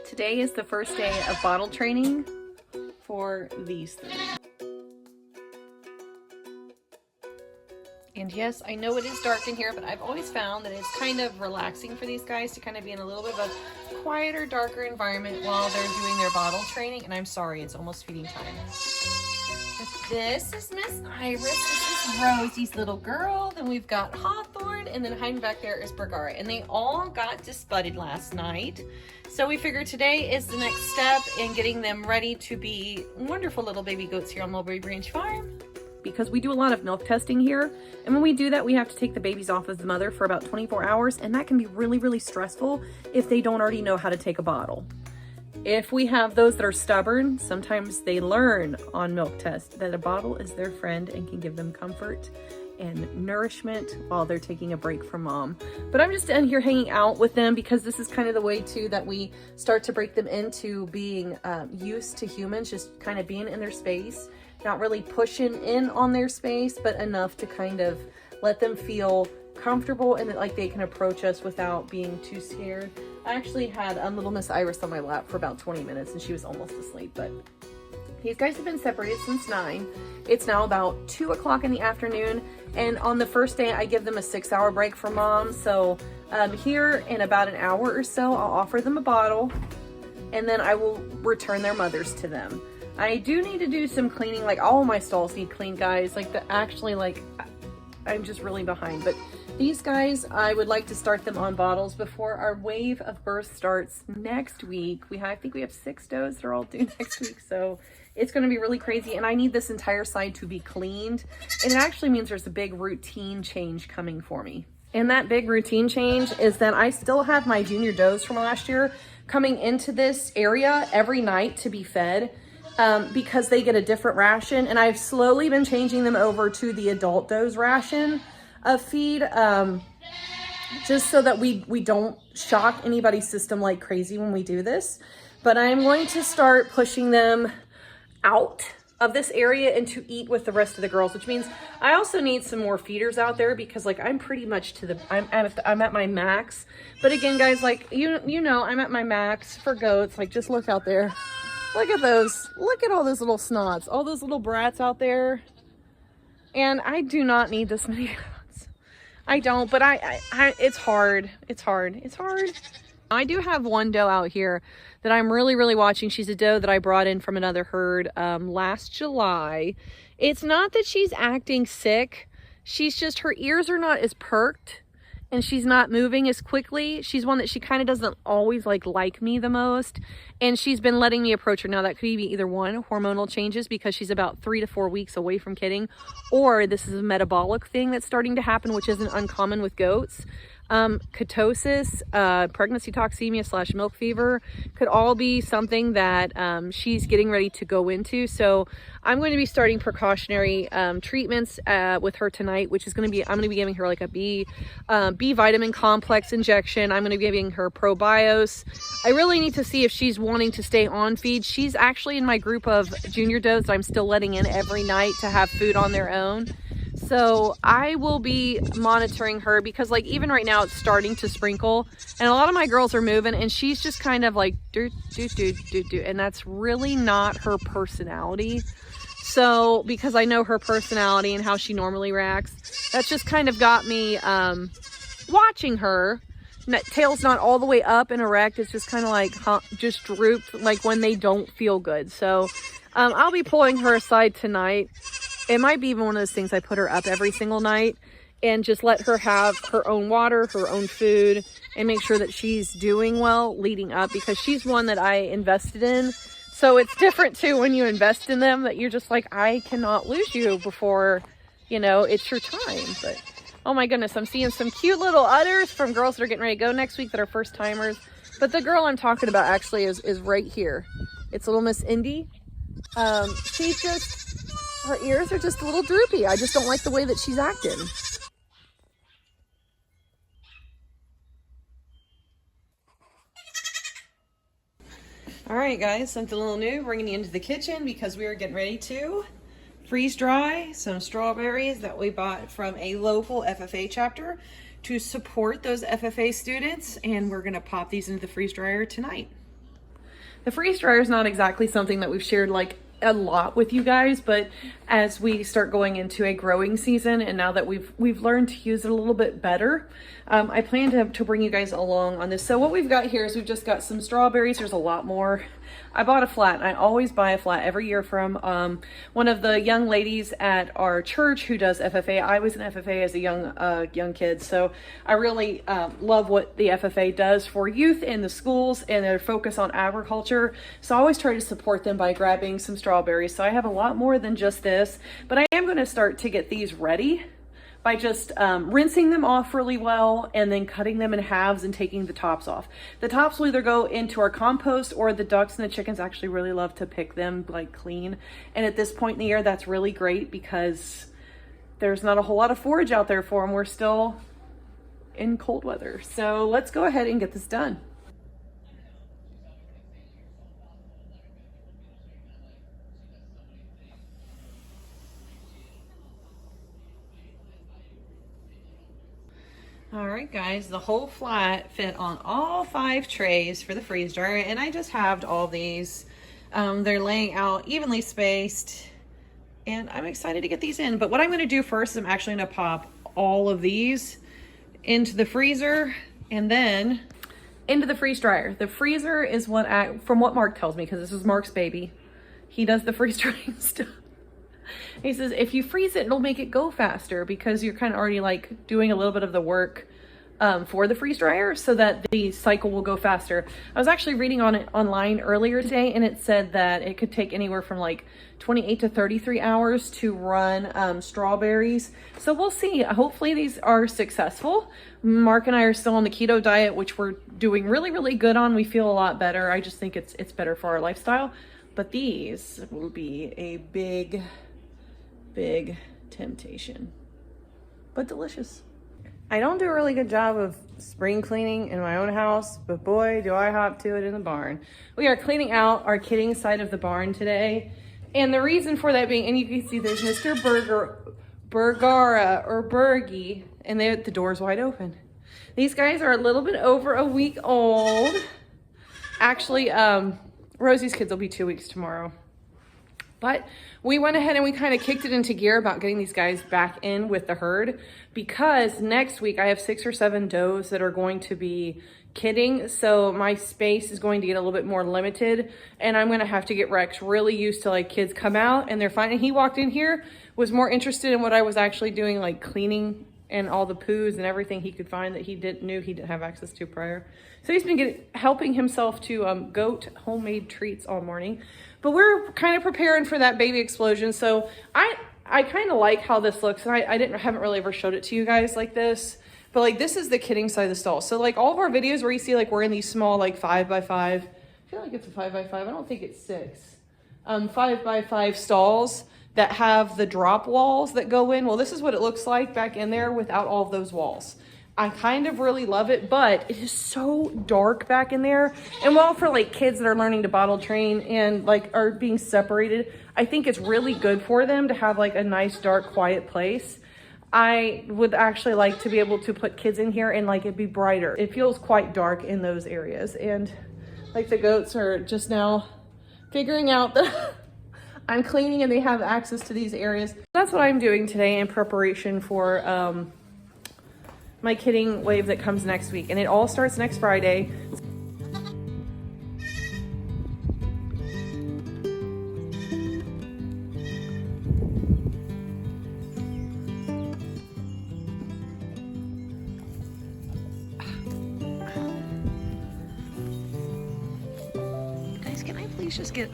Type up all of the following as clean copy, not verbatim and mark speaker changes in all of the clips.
Speaker 1: Today is the first day of bottle training for these three. And yes, I know it is dark in here, but I've always found that it's kind of relaxing for these guys to kind of be in a little bit of a quieter, darker environment while they're doing their bottle training. And I'm sorry, it's almost feeding time. But this is Miss Iris, this is Rosie's little girl, then we've got Hawthorne, and then hiding back there is Bergara. And they all got disbudded last night. So we figured today is the next step in getting them ready to be wonderful little baby goats here on Mulberry Branch Farm. Because we do a lot of milk testing here, and when we do that, we have to take the babies off of the mother for about 24 hours, and that can be really, really stressful if they don't already know how to take a bottle. If we have those that are stubborn, sometimes they learn on milk test that a bottle is their friend and can give them comfort and nourishment while they're taking a break from mom. But I'm just in here hanging out with them because this is kind of the way too that we start to break them into being used to humans, just kind of being in their space, not really pushing in on their space, but enough to kind of let them feel comfortable and that like they can approach us without being too scared. I actually had little Miss Iris on my lap for about 20 minutes and she was almost asleep, but these guys have been separated since 9. It's now about 2 o'clock in the afternoon, and on the first day I give them a 6-hour break from mom. So here in about an hour or so, I'll offer them a bottle and then I will return their mothers to them. I do need to do some cleaning, like all of my stalls need cleaned, guys. Like I'm just really behind. But these guys, I would like to start them on bottles before our wave of birth starts next week. I think we have 6 does that are all due next week. So it's going to be really crazy. And I need this entire side to be cleaned. And it actually means there's a big routine change coming for me. And that big routine change is that I still have my junior does from last year coming into this area every night to be fed. Because they get a different ration, and I've slowly been changing them over to the adult dose ration of feed, just so that we don't shock anybody's system like crazy when we do this. But I'm going to start pushing them out of this area and to eat with the rest of the girls, which means I also need some more feeders out there because like I'm pretty much I'm at my max. But again, guys, like you know, I'm at my max for goats. Like just look out there. Look at those. Look at all those little snots. All those little brats out there. And I do not need this many goats. I don't, but it's hard. It's hard. It's hard. I do have one doe out here that I'm really, really watching. She's a doe that I brought in from another herd last July. It's not that she's acting sick. She's just, her ears are not as perked. And she's not moving as quickly. She's one that she kind of doesn't always like me the most. And she's been letting me approach her. Now that could be either one, hormonal changes because she's about 3 to 4 weeks away from kidding, or this is a metabolic thing that's starting to happen, which isn't uncommon with goats. Ketosis, pregnancy toxemia / milk fever could all be something that she's getting ready to go into. So I'm going to be starting precautionary treatments with her tonight, which is going to be, I'm going to be giving her like a B vitamin complex injection. I'm going to be giving her probios. I really need to see if she's wanting to stay on feed. She's actually in my group of junior does I'm still letting in every night to have food on their own. So I will be monitoring her because like even right now it's starting to sprinkle and a lot of my girls are moving and she's just kind of like do, and that's really not her personality. So because I know her personality and how she normally reacts, that's just kind of got me watching her. Tail's not all the way up and erect. It's just kind of like just drooped like when they don't feel good. So I'll be pulling her aside tonight. It might be even one of those things I put her up every single night and just let her have her own water, her own food, and make sure that she's doing well leading up because she's one that I invested in. So it's different too when you invest in them that you're just like, I cannot lose you before, you know, it's your time. But oh my goodness, I'm seeing some cute little udders from girls that are getting ready to go next week that are first timers. But the girl I'm talking about actually is right here. It's little Miss Indy. She's just, her ears are just a little droopy. I just don't like the way that she's acting. All right, guys, something a little new, bringing you into the kitchen because we are getting ready to freeze dry some strawberries that we bought from a local FFA chapter to support those FFA students, and we're gonna pop these into the freeze dryer tonight. The freeze dryer is not exactly something that we've shared like a lot with you guys, but as we start going into a growing season, and now that we've learned to use it a little bit better, I plan to bring you guys along on this. So what we've got here is we've just got some strawberries. There's a lot more. I bought a flat. I always buy a flat every year from one of the young ladies at our church who does FFA. I was in FFA as a young kid, so I really love what the FFA does for youth in the schools and their focus on agriculture. So I always try to support them by grabbing some strawberries. So I have a lot more than just this, but I am going to start to get these ready by just rinsing them off really well and then cutting them in halves and taking the tops off. The tops will either go into our compost, or the ducks and the chickens actually really love to pick them like clean. And at this point in the year, that's really great because there's not a whole lot of forage out there for them. We're still in cold weather. So let's go ahead and get this done. All right, guys, the whole flat fit on all 5 trays for the freeze dryer, and I just halved all these. They're laying out evenly spaced, and I'm excited to get these in. But what I'm going to do first is I'm actually going to pop all of these into the freezer and then into the freeze dryer. The freezer is from what Mark tells me, because this is Mark's baby. He does the freeze drying stuff. He says, if you freeze it, it'll make it go faster, because you're kind of already like doing a little bit of the work for the freeze dryer so that the cycle will go faster. I was actually reading on it online earlier today, and it said that it could take anywhere from like 28 to 33 hours to run strawberries. So we'll see. Hopefully these are successful. Mark and I are still on the keto diet, which we're doing really, really good on. We feel a lot better. I just think it's better for our lifestyle. But these will be a big temptation, but delicious. I don't do a really good job of spring cleaning in my own house, but boy, do I hop to it in the barn. We are cleaning out our kidding side of the barn today. And the reason for that being, and you can see there's Mr. Bergara or Bergie, and the door's wide open. These guys are a little bit over a week old. Actually, Rosie's kids will be 2 weeks tomorrow. But we went ahead and we kind of kicked it into gear about getting these guys back in with the herd, because next week I have 6 or 7 does that are going to be kidding. So my space is going to get a little bit more limited, and I'm going to have to get Rex really used to like kids come out and they're fine. And he walked in here, was more interested in what I was actually doing, like cleaning and all the poos and everything he could find that he knew he didn't have access to prior. So he's been helping himself to goat homemade treats all morning. But we're kind of preparing for that baby explosion. So I kind of like how this looks. And I haven't really ever showed it to you guys like this. But like this is the kidding side of the stall. So like all of our videos where you see like we're in these small like 5x5. I feel like it's a 5x5. I don't think it's 6. 5x5 stalls that have the drop walls that go in. Well, this is what it looks like back in there without all of those walls. I kind of really love it, but it is so dark back in there. And well, for like kids that are learning to bottle train and like are being separated, I think it's really good for them to have like a nice, dark, quiet place. I would actually like to be able to put kids in here and like it be brighter. It feels quite dark in those areas. And like the goats are just now figuring out that I'm cleaning and they have access to these areas. That's what I'm doing today in preparation for my kidding wave that comes next week, and it all starts next Friday. Guys, can I please just get...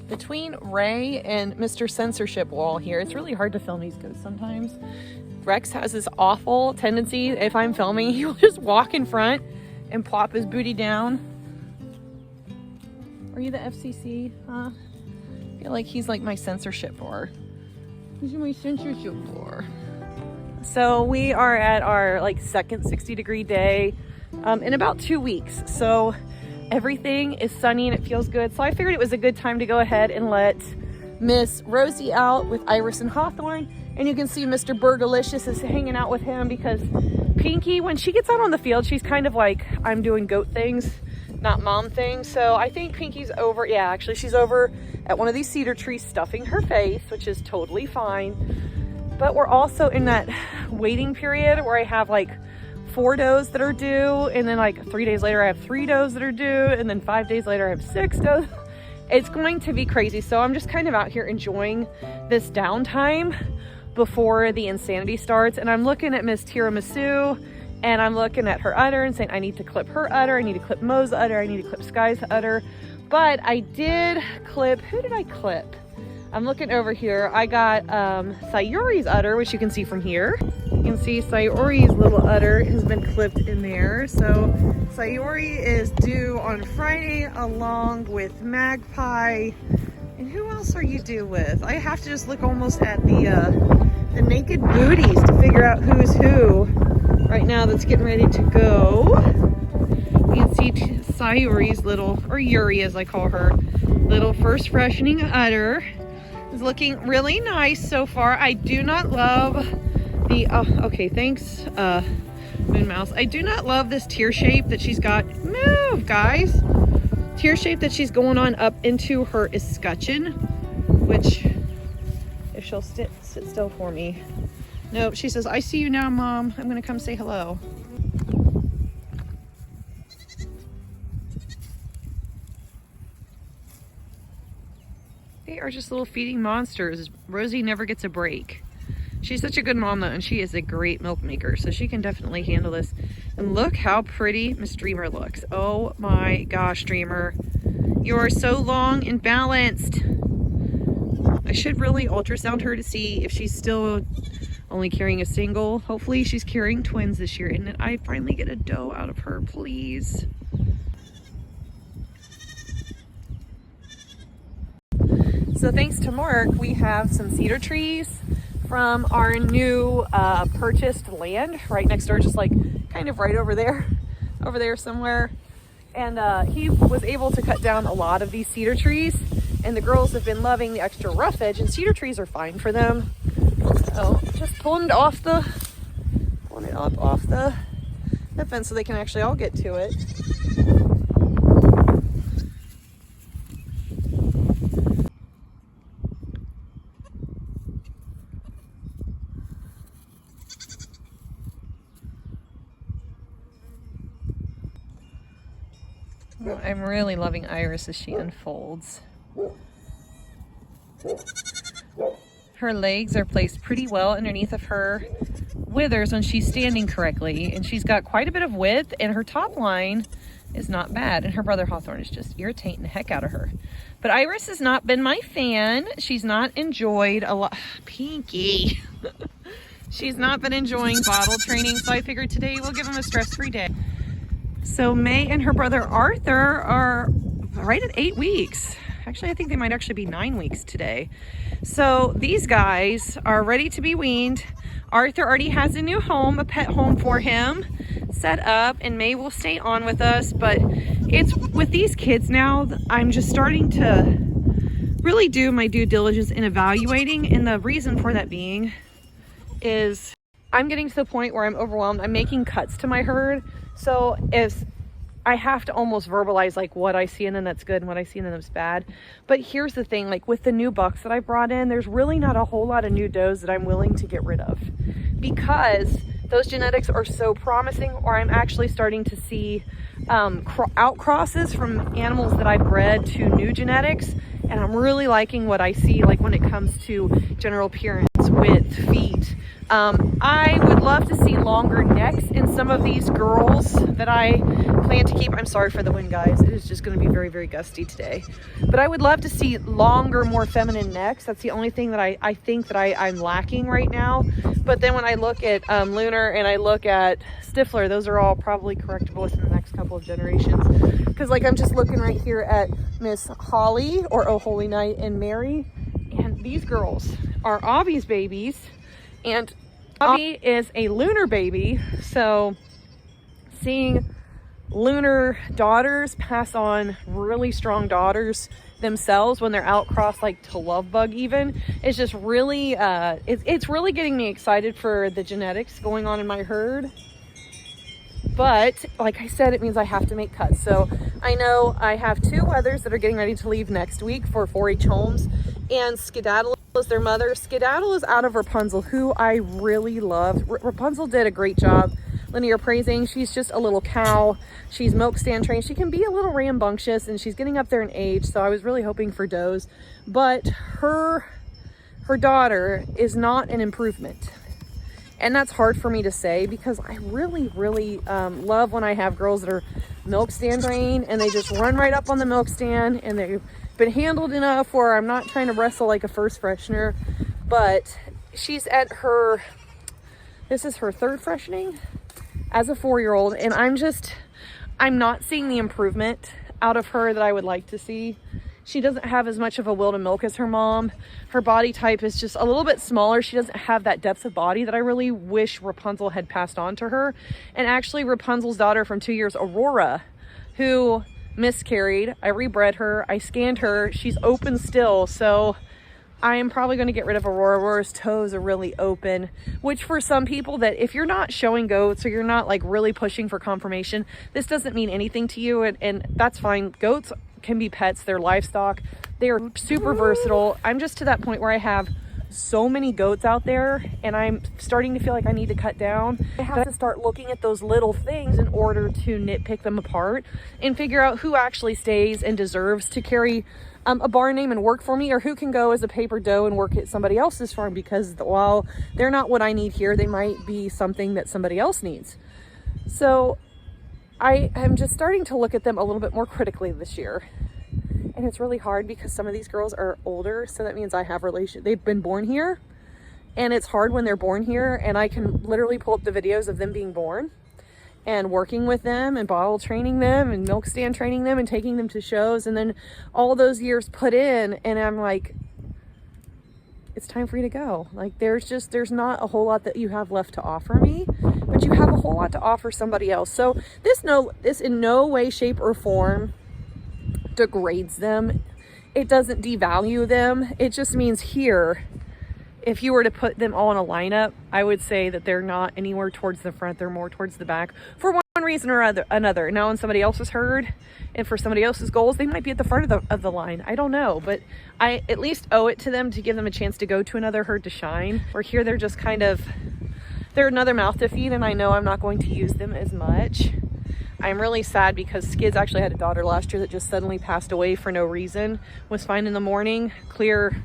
Speaker 1: Between Ray and Mr. Censorship Wall here, it's really hard to film these goats sometimes. Rex has this awful tendency, if I'm filming, he will just walk in front and plop his booty down. Are you the FCC? Huh? I feel like he's like my censorship whore. He's my censorship whore. So we are at our like second 60-degree day in about 2 weeks. So Everything is sunny and it feels good. So I figured it was a good time to go ahead and let Miss Rosie out with Iris and Hawthorne. And you can see Mr. Burgalicious is hanging out with him because Pinky, when she gets out on the field, she's kind of like, I'm doing goat things, not mom things. So I think Pinky's over, yeah, actually she's over at one of these cedar trees stuffing her face, which is totally fine. But we're also in that waiting period where I have like 4 does that are due, and then like 3 days later I have 3 does that are due, and then 5 days later I have 6 does. It's going to be crazy. So I'm just kind of out here enjoying this downtime before the insanity starts. And I'm looking at Miss Tiramisu, and I'm looking at her udder and saying, I need to clip her udder, I need to clip Mo's udder, I need to clip Sky's udder. But I did clip, who did I clip? I'm looking over here. I got Sayuri's udder, which you can see from here. You can see Sayuri's little udder has been clipped in there. So Sayuri is due on Friday along with Magpie. And who else are you due with? I have to just look almost at the naked booties to figure out who's who right now that's getting ready to go. You can see Sayuri's little, or Yuri as I call her, little first freshening udder is looking really nice so far. I do not love the, okay, thanks, Moon Mouse. I do not love this tear shape that she's got. Move, guys. Tear shape that she's going on up into her escutcheon, which, if she'll sit still for me. Nope, she says, I see you now, Mom. I'm gonna come say hello. They are just little feeding monsters. Rosie never gets a break. She's such a good mom though, and she is a great milk maker, so she can definitely handle this. And look how pretty Miss Dreamer looks. Oh my gosh, Dreamer. You are so long and balanced. I should really ultrasound her to see if she's still only carrying a single. Hopefully she's carrying twins this year, and then I finally get a doe out of her, please. So thanks to Mark, we have some cedar trees from our new purchased land right next door, just like kind of right over there somewhere. And he was able to cut down a lot of these cedar trees, and the girls have been loving the extra rough edge, and cedar trees are fine for them. So just pulling it up off the fence so they can actually all get to it. I'm really loving Iris as she unfolds. Her legs are placed pretty well underneath of her withers when she's standing correctly, and she's got quite a bit of width, and her top line is not bad, and her brother Hawthorne is just irritating the heck out of her. But Iris has not been my fan. She's not enjoyed a lot. Pinky. She's not been enjoying bottle training, so I figured today we'll give them a stress-free day. So May and her brother Arthur are right at 8 weeks. Actually, I think they might actually be 9 weeks today. So these guys are ready to be weaned. Arthur already has a new home, a pet home for him set up, and May will stay on with us. But it's with these kids now, I'm just starting to really do my due diligence in evaluating. And the reason for that being is I'm getting to the point where I'm overwhelmed. I'm making cuts to my herd. So if I have to almost verbalize like what I see and then that's good and what I see and then that's bad. But here's the thing, like with the new bucks that I brought in, there's really not a whole lot of new does that I'm willing to get rid of because those genetics are so promising, or I'm actually starting to see outcrosses from animals that I bred to new genetics. And I'm really liking what I see, like when it comes to general appearance, width, feet. I would love to see longer necks in some of these girls that I plan to keep. I'm sorry for the wind, guys. It is just going to be very, very gusty today. But I would love to see longer, more feminine necks. That's the only thing that I think that I'm lacking right now. But then when I look at Lunar and I look at Stifler, those are all probably correctable within the next couple of generations. Because like I'm just looking right here at Miss Holly, or Oh Holy Night, and Mary. And these girls are Avi's babies. And Avi is a Lunar baby. So seeing lunar daughters pass on really strong daughters themselves when they're out crossed, like to love bug even. It's just really it's really getting me excited for the genetics going on in my herd. But like I said, it means I have to make cuts. So I know I have 2 wethers that are getting ready to leave next week for 4-H homes, and Skedaddle is their mother. Skedaddle is out of Rapunzel, who I really love. Rapunzel did a great job linear praising. She's just a little cow. She's milk stand trained. She can be a little rambunctious, and she's getting up there in age, so I was really hoping for does. But her daughter is not an improvement. And that's hard for me to say, because I really, really love when I have girls that are milk stand trained and they just run right up on the milk stand and they've been handled enough where I'm not trying to wrestle like a first freshener. But she's at her, this is her 3rd freshening as a 4-year-old, and I'm not seeing the improvement out of her that I would like to see. She doesn't have as much of a will to milk as her mom. Her body type is just a little bit smaller. She doesn't have that depth of body that I really wish Rapunzel had passed on to her. And actually Rapunzel's daughter from 2 years, Aurora, who miscarried, I rebred her, I scanned her, she's open still. So I am probably going to get rid of Aurora. Aurora's toes are really open, which for some people, that if you're not showing goats or you're not like really pushing for confirmation, this doesn't mean anything to you, and that's fine. Goats can be pets, they're livestock, they are super versatile. I'm just to that point where I have so many goats out there and I'm starting to feel like I need to cut down. I have to start looking at those little things in order to nitpick them apart and figure out who actually stays and deserves to carry a barn name and work for me, or who can go as a paper doe and work at somebody else's farm, because while they're not what I need here, they might be something that somebody else needs. So I am just starting to look at them a little bit more critically this year. And it's really hard because some of these girls are older, so that means I have they've been born here, and it's hard when they're born here, and I can literally pull up the videos of them being born and working with them and bottle training them and milk stand training them and taking them to shows, and then all those years put in, and I'm like, it's time for you to go. Like there's not a whole lot that you have left to offer me, but you have a whole lot to offer somebody else. So this in no way, shape, or form degrades them. It doesn't devalue them. It just means here, if you were to put them all in a lineup, I would say that they're not anywhere towards the front. They're more towards the back for one reason or another. Now in somebody else's herd and for somebody else's goals, they might be at the front of the line. I don't know, but I at least owe it to them to give them a chance to go to another herd to shine. Or here they're just kind of, they're another mouth to feed, and I know I'm not going to use them as much. I'm really sad because Skids actually had a daughter last year that just suddenly passed away for no reason. Was fine in the morning, clear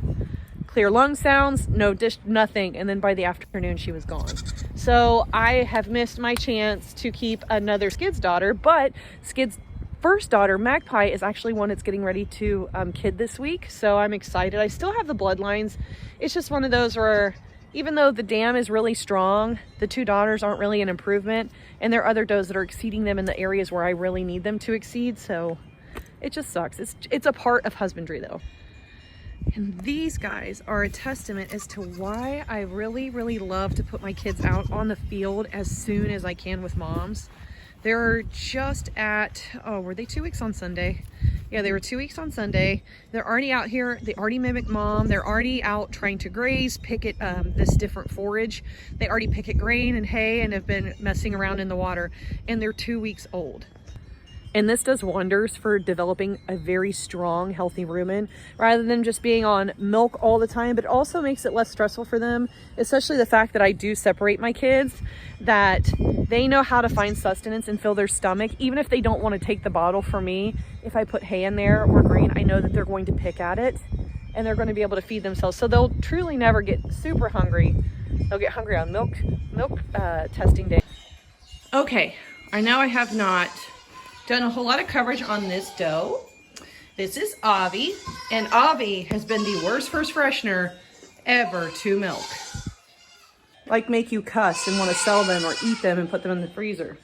Speaker 1: lung sounds, no dish, nothing, and then by the afternoon she was gone. So I have missed my chance to keep another Skids daughter, but Skids' first daughter, Magpie, is actually one that's getting ready to kid this week, so I'm excited. I still have the bloodlines. It's just one of those where even though the dam is really strong, the 2 daughters aren't really an improvement, and there are other does that are exceeding them in the areas where I really need them to exceed, so it just sucks. It's a part of husbandry though. And these guys are a testament as to why I really, really love to put my kids out on the field as soon as I can with moms. They're just at, oh, were they 2 weeks on Sunday? Yeah, they were 2 weeks on Sunday. They're already out here. They already mimic mom. They're already out trying to graze, picket this different forage. They already picket grain and hay and have been messing around in the water. And they're 2 weeks old. And this does wonders for developing a very strong, healthy rumen, rather than just being on milk all the time. But it also makes it less stressful for them, especially the fact that I do separate my kids, that they know how to find sustenance and fill their stomach. Even if they don't want to take the bottle for me, if I put hay in there or grain, I know that they're going to pick at it and they're going to be able to feed themselves. So they'll truly never get super hungry. They'll get hungry on milk testing day. Okay, I know I have not done a whole lot of coverage on this doe. This is Avi, and Avi has been the worst first freshener ever to milk. Like make you cuss and want to sell them or eat them and put them in the freezer.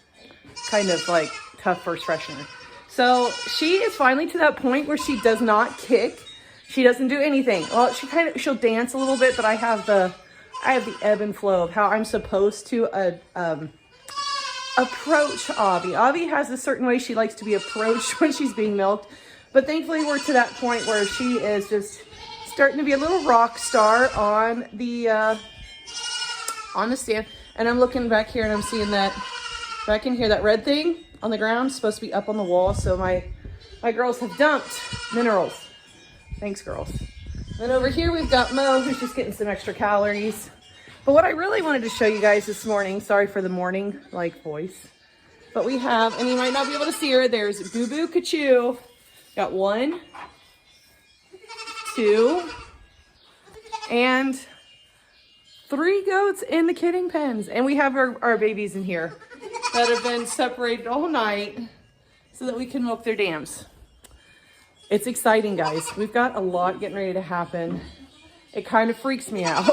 Speaker 1: Kind of like tough first freshener. So she is finally to that point where she does not kick. She doesn't do anything. Well, she'll dance a little bit, but I have the ebb and flow of how I'm supposed to
Speaker 2: approach Avi. Avi has a certain way she likes to be approached when she's being milked. But thankfully we're to that point where she is just starting to be a little rock star on the stand. And I'm looking back here and I'm seeing that back in here, that red thing on the ground is supposed to be up on the wall. So my girls have dumped minerals. Thanks, girls. Then over here we've got Mo, who's just getting some extra calories. But what I really wanted to show you guys this morning, sorry for the morning like voice, but we have, and you might not be able to see her, there's Boo Boo Kachoo. Got 1, 2, and 3 goats in the kidding pens. And we have our babies in here that have been separated all night so that we can milk their dams. It's exciting, guys. We've got a lot getting ready to happen. It kind of freaks me out.